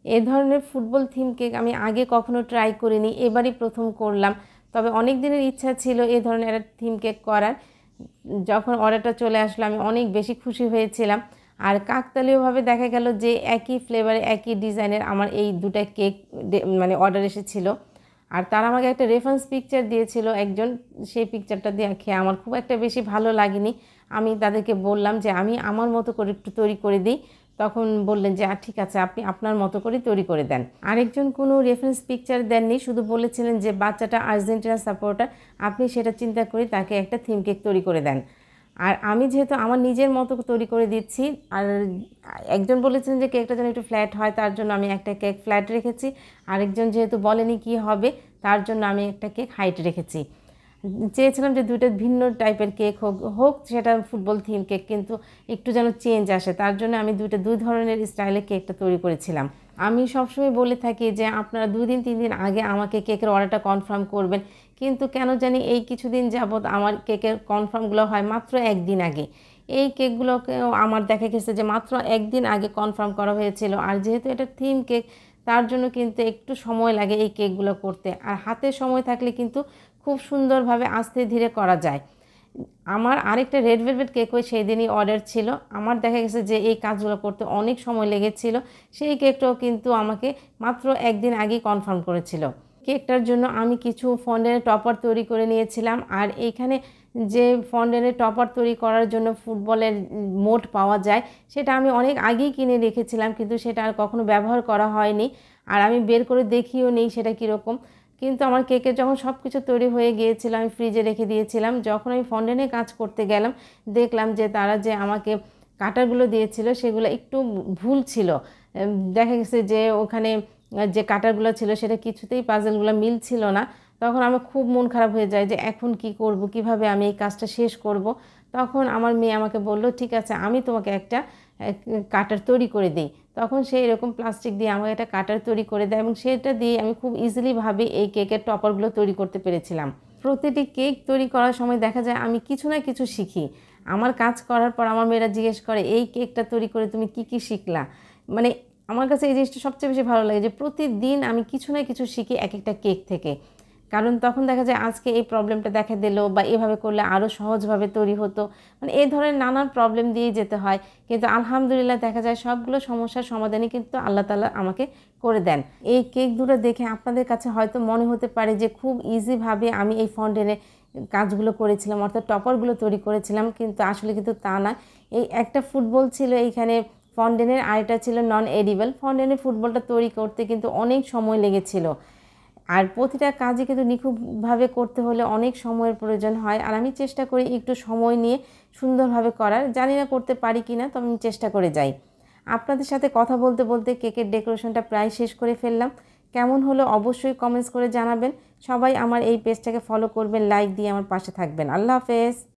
এই ধরনের football theme cake আমি আগে কখনো ট্রাই করিনি, এবারই প্রথম করলাম। তবে অনেক দিনের ইচ্ছা ছিল এই ধরনের একটা থিম কেক করার। যখন অর্ডারটা চলে আসলো আমি অনেক বেশি খুশি হয়েছিলাম। আর কাকতালীয়ভাবে দেখা গেল যে একই ফ্লেভারে একই ডিজাইনের আমার এই দুটা কেক মানে অর্ডার এসেছিলো। আর তারা আমাকে একটা রেফারেন্স পিকচার দিয়েছিল একজন, সেই পিকচারটা দেখে আমার খুব একটা বেশি ভালো লাগেনি। আমি তাদেরকে বললাম যে আমি আমার মতো করে একটু তৈরি করে দিই। তখন বললেন যে ঠিক আছে, আপনি আপনার মতো করে তৈরি করে দেন। আরেকজন কোনো রেফারেন্স পিকচার দেননি, শুধু বলেছিলেন যে বাচ্চাটা আর্জেন্টিনা সাপোর্টার, আপনি সেটা চিন্তা করে তাকে একটা থিম কেক তৈরি করে দেন। আর আমি যেহেতু আমার নিজের মতো তৈরি করে দিচ্ছি, আর একজন বলেছেন যে কেকটা যেন একটু ফ্ল্যাট হয়, তার জন্য আমি একটা কেক ফ্ল্যাট রেখেছি। আরেকজন যেহেতু বলেনি কি হবে, তার জন্য আমি একটা কেক হাইট রেখেছি। চেয়েছিলাম যে দুটো ভিন্ন টাইপের কেক হোক হোক সেটা ফুটবল থিম কেক, কিন্তু একটু যেন চেঞ্জ আসে, তার জন্য আমি দুই ধরনের স্টাইলে কেকটা তৈরি করেছিলাম। আমি সবসময় বলে থাকি যে আপনারা 2 দিন 3 দিন আগে আমাকে কেকের অর্ডারটা কনফার্ম করবেন, কিন্তু কেন জানি এই কিছুদিন যাবৎ আমার কেকের কনফার্মগুলো হয় মাত্র একদিন আগে। এই কেকগুলোকেও আমার দেখা গেছে যে মাত্র একদিন আগে কনফার্ম করা হয়েছিল। আর যেহেতু এটা থিম কেক, তার জন্য কিন্তু একটু সময় লাগে এই কেকগুলো করতে। আর হাতে সময় থাকলে কিন্তু খুব সুন্দরভাবে আস্তে ধীরে করা যায়। আমার আরেকটা রেড ভেলভেট কেকও সেই দিনই অর্ডার ছিল। আমার দেখা গেছে যে এই কাজগুলো করতে অনেক সময় লেগেছিল, সেই কেকটাও কিন্তু আমাকে মাত্র একদিন আগেই কনফার্ম করেছিল। কেকটার জন্য আমি কিছু ফন্ডেন্টের টপার তৈরি করে নিয়েছিলাম। আর এইখানে যে ফন্ডেন্টের টপার তৈরি করার জন্য ফুটবলের মোট পাওয়া যায়, সেটা আমি অনেক আগেই কিনে রেখেছিলাম, কিন্তু সেটা আর কখনো ব্যবহার করা হয়নি। আর আমি বের করে দেখিও নেই সেটা কীরকম। কিন্তু আমার কেকের যখন সব কিছু তৈরি হয়ে গিয়েছিল আমি ফ্রিজে রেখে দিয়েছিলাম। যখন আমি ফন্ডেন্টে কাজ করতে গেলাম, দেখলাম যে তারা যে আমাকে কাটারগুলো দিয়েছিল সেগুলো একটু ভুল ছিল। দেখা গেছে যে ওখানে যে কাটারগুলো ছিল সেটা কিছুতেই পাজলগুলো মিলছিল না। তখন আমার খুব মন খারাপ হয়ে যায় যে এখন কি করব, কিভাবে আমি এই কাজটা শেষ করব। তখন আমার মেয়ে আমাকে বলল, ঠিক আছে আমি তোমাকে একটা কাটার তৈরি করে দিই। তখন সে এরকম প্লাস্টিক দিয়ে আমাকে একটা কাটার তৈরি করে দেয়, এবং সেটা দিয়ে আমি খুব ইজিলিভাবে এই কেকের টপারগুলো তৈরি করতে পেরেছিলাম। প্রতিটি কেক তৈরি করার সময় দেখা যায় আমি কিছু না কিছু শিখি। আমার কাজ করার পর আমার মেয়েরা জিজ্ঞেস করে, এই কেকটা তৈরি করে তুমি কি কি শিখলা। মানে আমার কাছে এই জিনিসটা সবচেয়ে বেশি ভালো লাগে যে প্রতিদিন আমি কিছু না কিছু শিখি এক একটা কেক থেকে। কারণ তখন দেখা যায় আজকে এই প্রবলেমটা দেখা দিল, বা এভাবে করলে আরও সহজভাবে তৈরি হতো, মানে এই ধরনের নানান প্রবলেম দিয়েই যেতে হয়। কিন্তু আলহামদুলিল্লাহ দেখা যায় সবগুলো সমস্যার সমাধানই কিন্তু আল্লাহ তাআলা আমাকে করে দেন। এই কেক দুটো দেখে আপনাদের কাছে হয়তো মনে হতে পারে যে খুব ইজিভাবে আমি এই ফন্ডেনে কাজগুলো করেছিলাম, অর্থাৎ টপারগুলো তৈরি করেছিলাম, কিন্তু আসলে কিন্তু তা না। এই একটা ফুটবল ছিল এইখানে ফন্ডেনের, আরেকটা ছিল নন এডিবল। ফন্ডেনের ফুটবলটা তৈরি করতে কিন্তু অনেক সময় লেগেছিল। আর প্রতিটা কাজই কিন্তু নিখুঁতভাবে করতে হলে অনেক সময়ের প্রয়োজন হয়। আর আমি চেষ্টা করি একটু সময় নিয়ে সুন্দরভাবে করার। জানি না করতে পারি কি না, তবে আমি চেষ্টা করে যাই। আপনাদের সাথে কথা বলতে বলতে কেকের ডেকোরেশনটা প্রায় শেষ করে ফেললাম। কেমন হলো অবশ্যই কমেন্টস করে জানাবেন। সবাই আমার এই পেজটাকে ফলো করবেন, লাইক দিয়ে আমার পাশে থাকবেন। আল্লাহ হাফেজ।